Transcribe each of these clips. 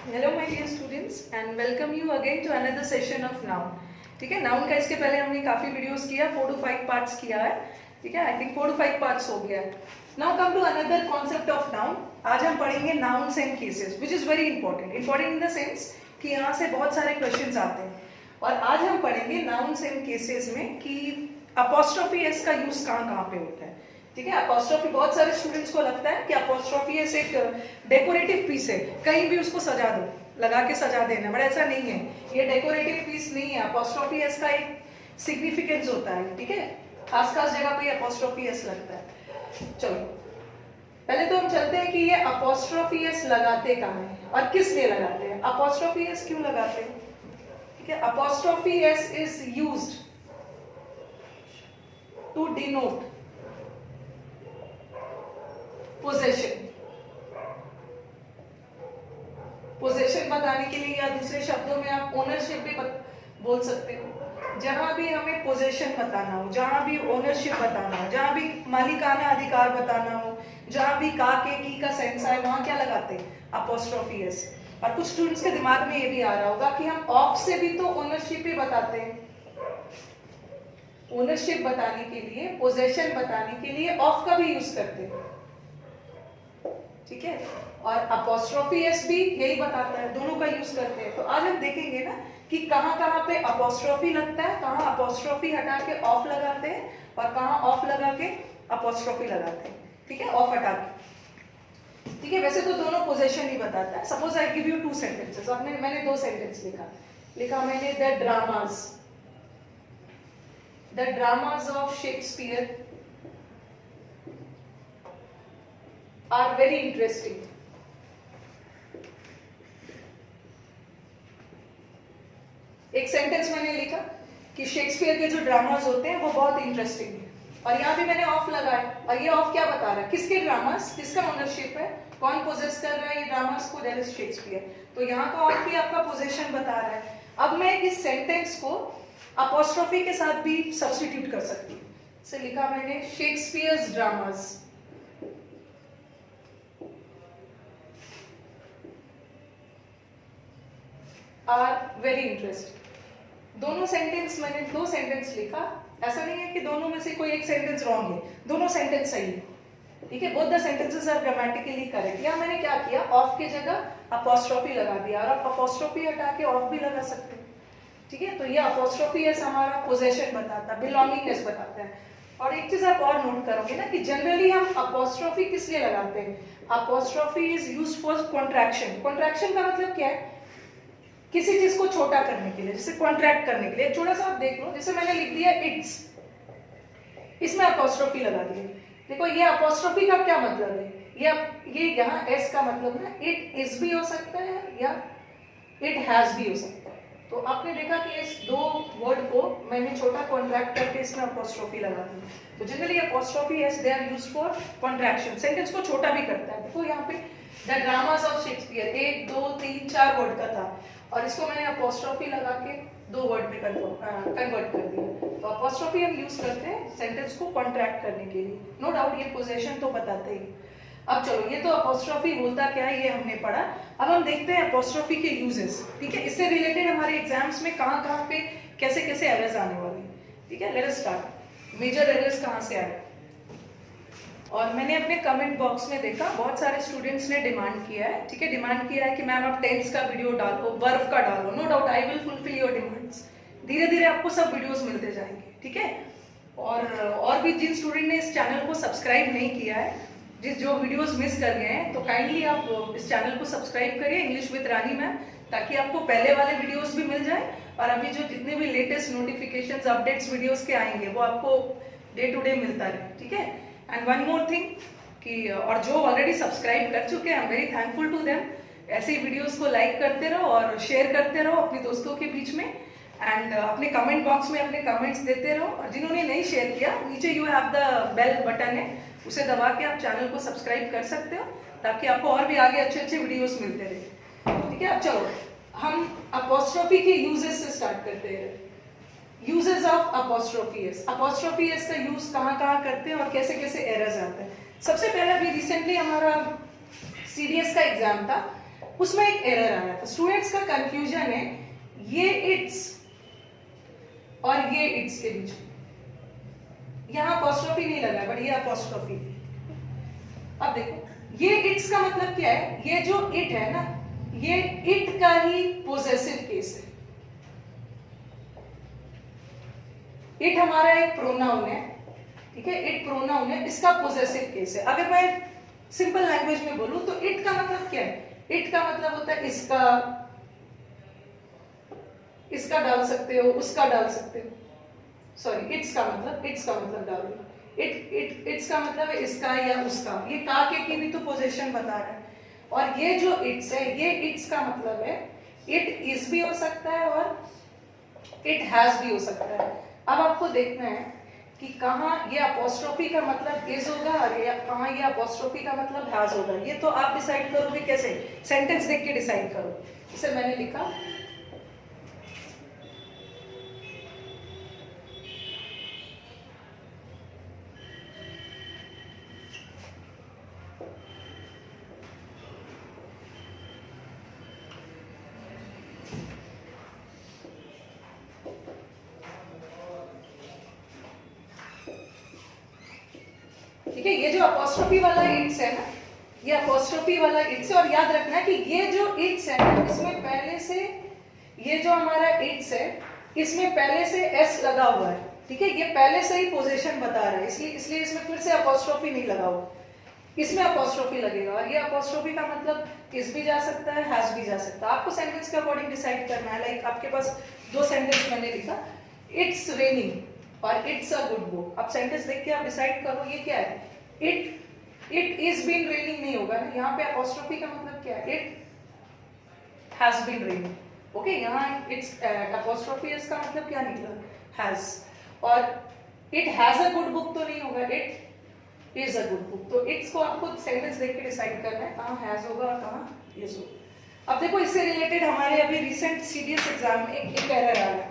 Hello my dear students and welcome you again to another session of noun. ठीक है, noun का इसके पहले हमने काफ़ी वीडियोस किया, 4 to 5 पार्ट्स किया है। ठीक है, आई थिंक 4 to 5 पार्ट्स हो गया है। Now come to another concept of noun. आज हम पढ़ेंगे nouns and cases which is very important in the sense कि यहाँ से बहुत सारे क्वेश्चंस आते हैं। और आज हम पढ़ेंगे नाउन्स एंड केसेस में कि अपॉस्ट्रोफी एस का यूज कहाँ कहाँ पे होता है। ठीक है, अपॉस्ट्रोफी बहुत सारे स्टूडेंट्स को लगता है कि अपॉस्ट्रोफी एस एक डेकोरेटिव पीस है, कहीं भी उसको सजा दो, लगा के सजा देना, बट ऐसा नहीं है। ये डेकोरेटिव पीस नहीं है, अपॉस्ट्रोफी एस का एक सिग्निफिकेंस होता है। ठीक है, खास खास जगह पे अपॉस्ट्रोफी एस लगता है। चलो पहले तो हम चलते हैं कि ये अपॉस्ट्रोफी एस लगाते कहाँ है और किस लिए लगाते हैं, अपॉस्ट्रोफी एस क्यों लगाते हैं। ठीक है, apostrophe S is used to denote possession, possession बताने के लिए, या दूसरे शब्दों में आप ओनरशिप भी बोल सकते हो। जहां भी हमें पोजेशन बताना हो, जहां भी ओनरशिप बताना हो, जहां भी मालिकाना अधिकार बताना हो, जहां भी का के की का सेंस है, वहां क्या लगाते हैं, अपॉस्ट्रोफी एस। और कुछ स्टूडेंट्स के दिमाग में ये भी आ रहा होगा कि हम ऑफ से भी तो ओनरशिप ही बताते हैं। ओनरशिप बताने के लिए, पोजेशन बताने के लिए ऑफ का भी यूज करते हैं। ठीक है, और अपॉस्ट्रोफी एस भी यही बताता है, दोनों का यूज करते हैं। तो आज हम देखेंगे ना कि कहाँ कहाँ पे अपॉस्ट्रोफी लगता है, कहाँ अपॉस्ट्रोफी हटा के ऑफ लगाते हैं और कहाँ ऑफ लगा के अपॉस्ट्रोफी लगाते हैं। ठीक है, ऑफ हटा के। ठीक है, वैसे तो दोनों पोजेशन ही बताता है। Suppose I give you 2 sentences, अब मैंने 2 सेंटेंस लिखा मैंने the dramas of Shakespeare are very interesting. एक सेंटेंस मैंने लिखा कि शेक्सपियर के जो ड्रामास होते हैं वो बहुत इंटरेस्टिंग है, और यहाँ भी मैंने ऑफ लगाया, और ये ऑफ क्या बता रहा है, किसके ड्रामास, किसका ओनरशिप है, कौन पोजेस कर रहा है ये ड्रामास को, दैट इज शेक्सपियर। तो यहाँ का ऑफ भी आपका पोजेशन बता रहा है। अब मैं इस सेंटेंस को अपॉस्ट्रोफी के साथ भी सब्स्टिट्यूट कर सकती हूँ। से लिखा मैंने Shakespeare's dramas are very interesting. दोनों सेंटेंस, मैंने 2 सेंटेंस लिखा, ऐसा नहीं है कि दोनों में से कोई एक सेंटेंस रॉन्ग है, दोनों सेंटेंस सही है। ठीक है, both the sentences are grammatically correct. या मैंने क्या किया, ऑफ की जगह अपॉस्ट्रोफी लगा दिया, और आप अपॉस्ट्रोफी हटा के ऑफ भी लगा सकते हैं। ठीक है, तो ये अपॉस्ट्रोफी एस हमारा पोजेशन बताता है, बिलोंगिंगनेस बताता है। और एक चीज आप और नोट करोगे ना कि जनरली हम अपॉस्ट्रोफी किस लिए लगाते हैं, apostrophe is used for contraction. Contraction का मतलब क्या है, किसी चीज को छोटा करने के लिए, जैसे कॉन्ट्रैक्ट करने के लिए। थोड़ा सा आप देख लो, जैसे मैंने लिख दिया इट्स, इसमें अपॉस्ट्रोफी लगा दी। देखो ये अपॉस्ट्रोफी का क्या मतलब है, ये यहाँ एस का मतलब ना इट इज भी हो सकता है या इट हैज भी हो सकता है। तो आपने देखा कि इस 2 वर्ड को मैंने छोटा कॉन्ट्रैक्ट करके इसमें अपॉस्ट्रोफी लगा दी। तो generally apostrophe S they are used for contraction, sentence को छोटा भी करता है। देखो यहाँ पे the dramas of Shakespeare 1 2 3 4 word का था, और इसको मैंने अपॉस्ट्रोफी लगा के 2 वर्ड में कन्वर्ट कर दिया। तो अपॉस्ट्रोफी हम यूज करते हैं सेंटेंस को कॉन्ट्रैक्ट करने के लिए। नो डाउट ये पोजेशन तो बताते ही। अब चलो, ये तो अपॉस्ट्रोफी बोलता क्या है ये हमने पढ़ा। अब हम देखते हैं अपॉस्ट्रोफी के यूजेस। ठीक है, इससे रिलेटेड हमारे एग्जाम्स में कहाँ कहाँ पे कैसे कैसे एरर्स आने वाले हैं। ठीक है, let us start. Major errors कहाँ से आए, और मैंने अपने कमेंट बॉक्स में देखा बहुत सारे स्टूडेंट्स ने डिमांड किया है। ठीक है, डिमांड किया है कि मैम आप टेंस का वीडियो डालो, बर्फ का डालो। No doubt I will fulfil your demands. धीरे धीरे आपको सब वीडियोस मिलते जाएंगे। ठीक है, और भी जिन स्टूडेंट ने इस चैनल को सब्सक्राइब नहीं किया है, जो वीडियोस मिस कर गए हैं, तो काइंडली आप इस चैनल को सब्सक्राइब करिए, इंग्लिश विद रानी मैम, ताकि आपको पहले वाले वीडियोस भी मिल जाए, और अभी जो जितने भी लेटेस्ट नोटिफिकेशंस अपडेट्स वीडियोस के आएंगे वो आपको डे टू डे मिलता रहे। ठीक है, एंड वन मोर थिंग कि और जो ऑलरेडी सब्सक्राइब कर चुके हैं, I am very thankful to them. ऐसे ही वीडियोस को लाइक करते रहो और शेयर करते रहो अपने दोस्तों के बीच में, एंड अपने कमेंट बॉक्स में अपने कमेंट्स देते रहो। और जिन्होंने नहीं शेयर किया, नीचे you have the bell button है, उसे दबा के आप चैनल को सब्सक्राइब कर सकते हो, ताकि आपको और भी आगे अच्छे अच्छे वीडियोस मिलते रहे। ठीक है, अब चलो हम अपॉस्ट्रोफी के यूजेस से स्टार्ट करते हैं। Uses of apostrophe S. Apostrophe S का यूज कहाँ कहाँ करते हैं और कैसे कैसे एरर्स आते हैं। सबसे पहले अभी रिसेंटली हमारा सीडीएस का एग्जाम था, उसमें एक एरर आया था। स्टूडेंट्स का कंफ्यूजन है ये इट्स और ये इट्स के बीच, यहां अपोस्ट्रोफी नहीं लगा बट ये अपोस्ट्रोफी। अब देखो ये इट्स का मतलब क्या है, ये जो इट है ना ये इट का ही पोजेसिव केस है। इट हमारा एक प्रोनाउन है, ठीक है, इट प्रोनाउन है, इसका पोजेसिव केस है। अगर मैं सिंपल लैंग्वेज में बोलूं तो इट का मतलब क्या है, इट का मतलब होता है इसका, इसका डाल सकते हो, उसका डाल सकते हो, सॉरी इट्स का मतलब डाल दो, इट्स का मतलब है इसका या उसका, ये का के भी तो पोजीशन बता रहा है। और ये जो इट्स है, ये इट्स का मतलब है इट इज भी हो सकता है और इट हैज भी हो सकता है। अब आपको देखना है कि कहाँ ये अपोस्ट्रोफी का मतलब इज होगा और कहाँ ये अपोस्ट्रोफी का मतलब हैज होगा। ये तो आप डिसाइड करोगे कैसे, सेंटेंस देख के डिसाइड करो। इसे मैंने लिखा ठीक है, ये जो अपोस्ट्रोफी वाला इट्स है ना, ये अपोस्ट्रोफी वाला इट्स है। और याद रखना कि ये जो इट्स है ना इसमें पहले से, ये जो हमारा इट्स है इसमें पहले से एस लगा हुआ है, ठीक है, ये पहले से ही पोजीशन बता रहा है, इसलिए इसमें फिर से अपोस्ट्रोफी नहीं लगा हुआ, इसमें अपोस्ट्रोफी लगेगा। और ये अपोस्ट्रोफी का मतलब इस भी जा सकता है, हैज भी जा सकता है। आपको सेंटेंस के अकॉर्डिंग डिसाइड करना है। लाइक आपके पास दो सेंटेंस मैंने लिखा, इट्स रेनिंग और इट्स अ गुड बुक। अब सेंटेंस देख के आप डिसाइड करो ये क्या है। इट इज बीन रेनिंग नहीं होगा ना, यहाँ पे अपोस्ट्रोफी का मतलब क्या है, it has been raining. Okay, यहाँ इट्स अपोस्ट्रोफी इसका मतलब क्या निकला, हैज। और it has a good book तो नहीं होगा, it is a good book. तो इट्स को आपको सेंटेंस देख के डिसाइड करना है कहाँ हैज होगा और कहाँ इज होगा। अब देखो इससे रिलेटेड हमारे अभी रिसेंट सीडीएस एग्जाम में एक एरर आया,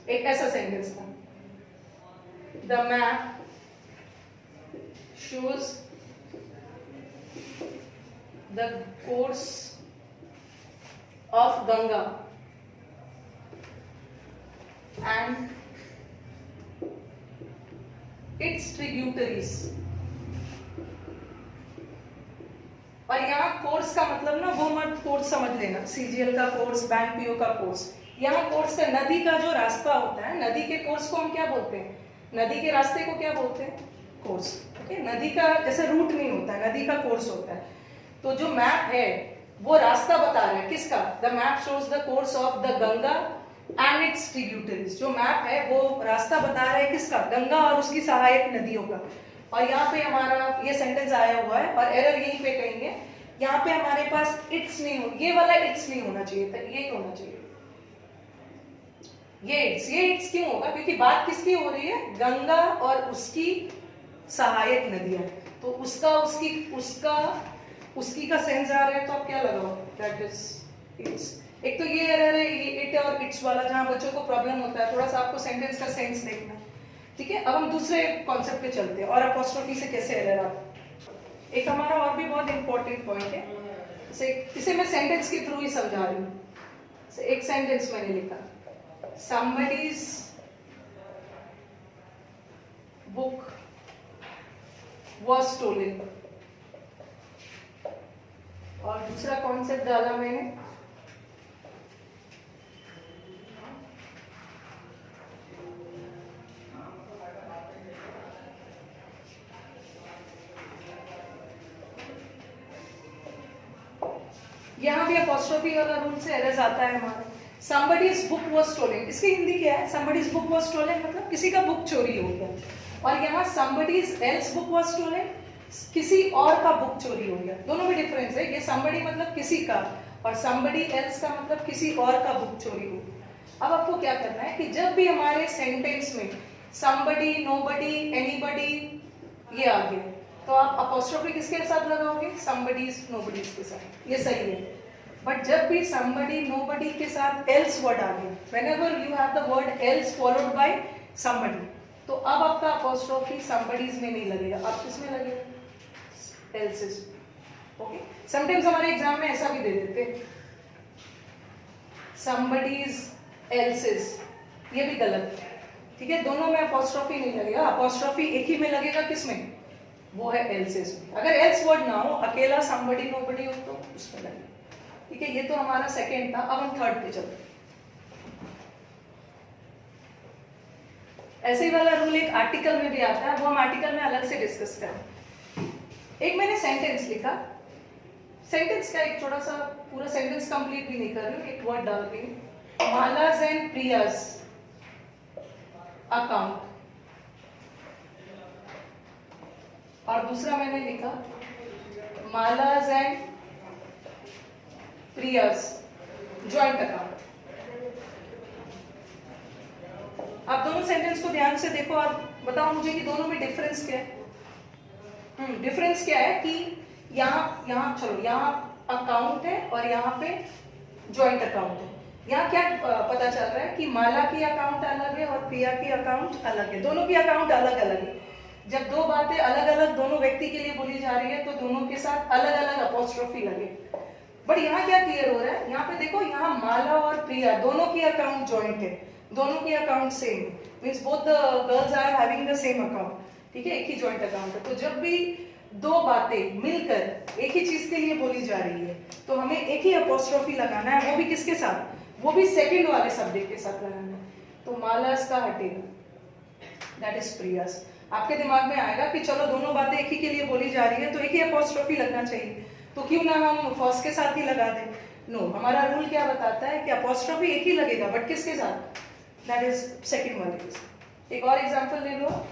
एक ऐसा सेंटेंस था, the map shows the course of Ganga and its tributaries। और यहाँ कोर्स का मतलब ना वो मत कोर्स समझ लेना, सीजीएल का कोर्स, बैंक पीओ का कोर्स। यहाँ कोर्स का नदी का जो रास्ता होता है, नदी के कोर्स को हम क्या बोलते हैं, नदी के रास्ते को क्या बोलते हैं, कोर्स। ओके, नदी का जैसे रूट नहीं होता है, नदी का कोर्स होता है। तो जो मैप है वो रास्ता बता रहा है किसका, the map shows the course of the Ganga and it's tributaries. जो मैप है वो रास्ता बता रहा है किसका, गंगा और उसकी सहायक नदियों का। और यहाँ पे हमारा ये सेंटेंस आया हुआ है और एरर यहीं पे कहेंगे, यहाँ पे हमारे पास इट्स नहीं हो, ये वाला इट्स नहीं होना चाहिए था, ये होना चाहिए ये इट्स क्यों होगा, क्योंकि बात किसकी हो रही है, गंगा और उसकी सहायक नदियां। तो उसका उसकी उसका उसकी का सेंस आ रहा है तो आप क्या लगाओ, दैट इज इट्स। एक तो ये एरर है, ये इट और इट्स वाला, जहां बच्चों को प्रॉब्लम होता है, थोड़ा सा आपको सेंटेंस का सेंस देखना, ठीक है। अब हम दूसरे कॉन्सेप्ट पे चलते हैं, और अपोस्ट्रोफी से कैसे एरर आता। एक हमारा और भी बहुत इंपॉर्टेंट पॉइंट है, इसे मैं सेंटेंस के थ्रू ही समझा रही हूँ। एक सेंटेंस मैंने लिखा, somebody's book was stolen। और दूसरा कॉन्सेप्ट डाला मैंने, यहां भी अपोस्ट्रोफी वाला रूल से एरर आता है हमारा। somebody's book was stolen, इसकी हिंदी क्या है, somebody's book was stolen मतलब किसी का बुक चोरी हो गया। और यहाँ somebody's else book was stolen, किसी और का बुक चोरी हो गया। दोनों में डिफरेंस है, ये somebody मतलब किसी का और somebody else का मतलब किसी और का बुक चोरी हो गया। अब आपको क्या करना है कि जब भी हमारे सेंटेंस में somebody, nobody, anybody ये आ गया तो आप अपोस्ट्रोफी किसके साथ लगाओगे, somebody's, nobody's के साथ, ये सही है। बट जब भी somebody, nobody के साथ else वर्ड आ गया, whenever you have the word else followed by somebody, तो अब आपका अपोस्ट्रोफी somebody's में नहीं लगेगा, अब किसमें लगेगा, else's। ओके, समटाइम्स हमारे एग्जाम में ऐसा भी दे देते somebody's else's, ये भी गलत है, ठीक है। दोनों में अपोस्ट्रोफी नहीं लगेगा, अपोस्ट्रोफी एक ही में लगेगा, किसमें, वो है else's में। अगर else वर्ड ना हो, अकेला somebody nobody हो तो उसमें लगेगा, ठीक है। ये तो हमारा सेकेंड था। अब हम थर्ड पे चलते हैं। ऐसे ही वाला रूल एक आर्टिकल में भी आता है, वो हम आर्टिकल में अलग से डिस्कस करें। एक मैंने सेंटेंस लिखा, सेंटेंस का एक छोटा सा, पूरा सेंटेंस कंप्लीट भी नहीं कर रही हूँ, एक वर्ड डाल रही हूँ, मालाज एंड प्रियाज अकाउंट, और दूसरा मैंने लिखा मालाज एंड प्रियाज ज्वाइंट अकाउंट। आप दोनों सेंटेंस को ध्यान से देखो और बताओ मुझे कि दोनों में डिफरेंस क्या है। डिफरेंस क्या है कि यहाँ चलो, यहाँ अकाउंट है और यहाँ पे जॉइंट अकाउंट है। यहाँ क्या पता चल रहा है कि माला की अकाउंट अलग है और प्रिया की अकाउंट अलग है, दोनों की अकाउंट अलग अलग है। जब दो बातें अलग अलग दोनों व्यक्ति के लिए बोली जा रही है तो दोनों के साथ अलग अलग अपोस्ट्रोफी लगे। बट यहाँ क्या क्लियर हो रहा है, यहाँ पे देखो, यहाँ माला और प्रिया दोनों की अकाउंट जॉइंट है, दोनों की account same, means both the girls are having the same account, ठीक है, एक ही जॉइंट अकाउंट है। तो जब भी दो बातें मिलकर एक ही चीज के लिए बोली जा रही है तो हमें एक ही अपोस्ट्रोफी लगाना है, वो भी किसके साथ, वो भी सेकंड वाले सब्जेक्ट के साथ लगाना है। तो मालास का हटेगा, दैट इज प्रियास। आपके दिमाग में आएगा कि चलो दोनों बातें एक ही के लिए बोली जा रही है तो एक ही अपोस्ट्रोफी लगना चाहिए, तो क्यों ना हम फर्स्ट के साथ ही लगा दें। नो, हमारा रूल क्या बताता है कि अपोस्ट्रोफी एक ही लगेगा, बट किसके साथ, दैट इज सेकंड वाले के साथ। एक और एग्जांपल ले लो,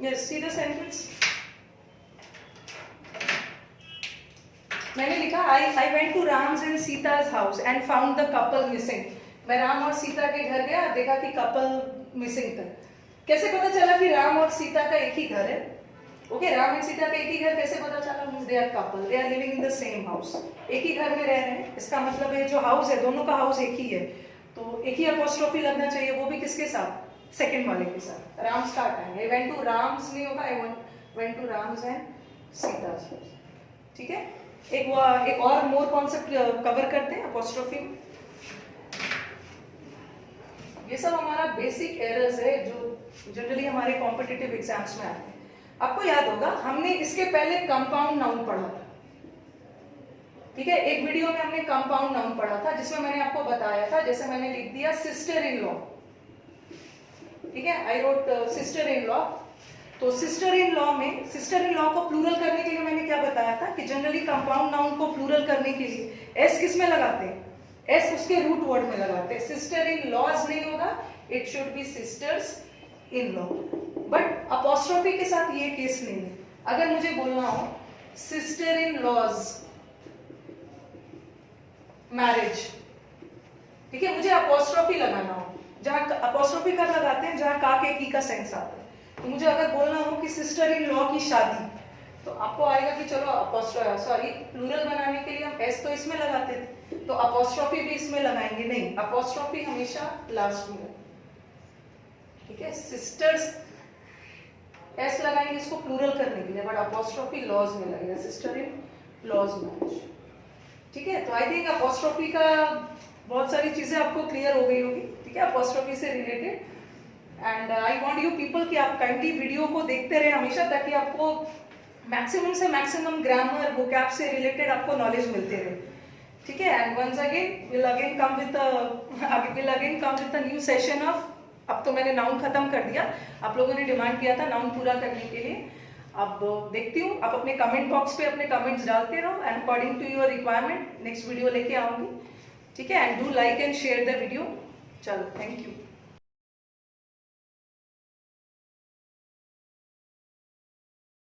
yes, see the sentence। मैंने लिखा I went to Ram's and Sita's house and found the couple missing। मैं राम और सीता के घर गया, देखा कि कपल मिसिंग था। कैसे पता चला कि राम और सीता का एक ही घर है? ओके, राम और सीता का एक ही घर कैसे पता चला? Means they are couple, they are living in the same house, एक ही घर में रह रहे हैं। इसका मतलब है जो हाउस है, दोनों का हाउस एक ही है, तो एक ही अपोस्ट्रोफी लगना चाहिए, वो भी किसके साथ, सेकंड वाले के साथ। राम स्टार्ट आएंगे, आई वेंट टू राम्स नहीं होगा, I went to Ram's and सीता's house, ठीक है। एक और मोर कॉन्सेप्ट कवर करते हैं अपोस्ट्रोफी में। ये सब हमारा बेसिक एरर्स है जो जनरली हमारे कॉम्पिटिटिव एग्जाम्स में आते हैं। आपको याद होगा हमने इसके पहले कंपाउंड नाउन पढ़ा था, ठीक है। एक वीडियो में हमने कंपाउंड नाउन पढ़ा था जिसमें मैंने आपको बताया था, जैसे मैंने लिख दिया सिस्टर इन लॉ, ठीक है, I wrote sister in law. तो सिस्टर इन लॉ में, सिस्टर इन लॉ को प्लूरल करने के लिए मैंने क्या बताया था कि जनरली कंपाउंड नाउन को प्लूरल करने के लिए एस किस में लगाते हैं, एस उसके रूट वर्ड में लगाते हैं। सिस्टर इन लॉज नहीं होगा, it should be sisters in law. But apostrophe के साथ ये केस नहीं है। अगर मुझे बोलना हो सिस्टर इन लॉज मैरिज, ठीक है, मुझे अपोस्ट्रोफी लगाना हो, जहां अपोस्ट्रोफी कब लगाते हैं, जहां का के की का सेंस आता है। तो मुझे अगर बोलना हो कि सिस्टर इन लॉ की शादी, तो आपको आएगा कि चलो सॉरी प्लूरल बनाने के लिए हम एस तो इसमें लगाते थे, तो अपोस्ट्रोफी भी इसमें लगाएंगे, नहीं, अपोस्ट्रोफी हमेशा लास्ट में, ठीक है। सिस्टर्स एस लगाएंगे इसको प्लूरल करने के लिए, बट अपोस्ट्रोफी लॉज में लगेगा, सिस्टर इन लॉज मैरिज, ठीक है। तो आई थिंक अपोस्ट्रोफी का बहुत सारी चीजें आपको क्लियर हो गई होगी, ठीक है, अपोस्ट्रोफी से related. And I want you people कि आप काइंडली वीडियो को देखते रहे हमेशा, ताकि आपको मैक्सिमम से मैक्सिमम ग्रामर वोकैब से रिलेटेड आपको नॉलेज मिलते रहे, ठीक है। And once again will again come with a new session of, अब तो मैंने नाउन खत्म कर दिया, आप लोगों ने डिमांड किया था नाउन पूरा करने के लिए। अब देखती हूँ, आप अपने कमेंट बॉक्स पे अपने कमेंट्स डालते रहो, and according to your requirement next video लेके आऊंगी, ठीक है। And do like and share the video. चलो, थैंक यू।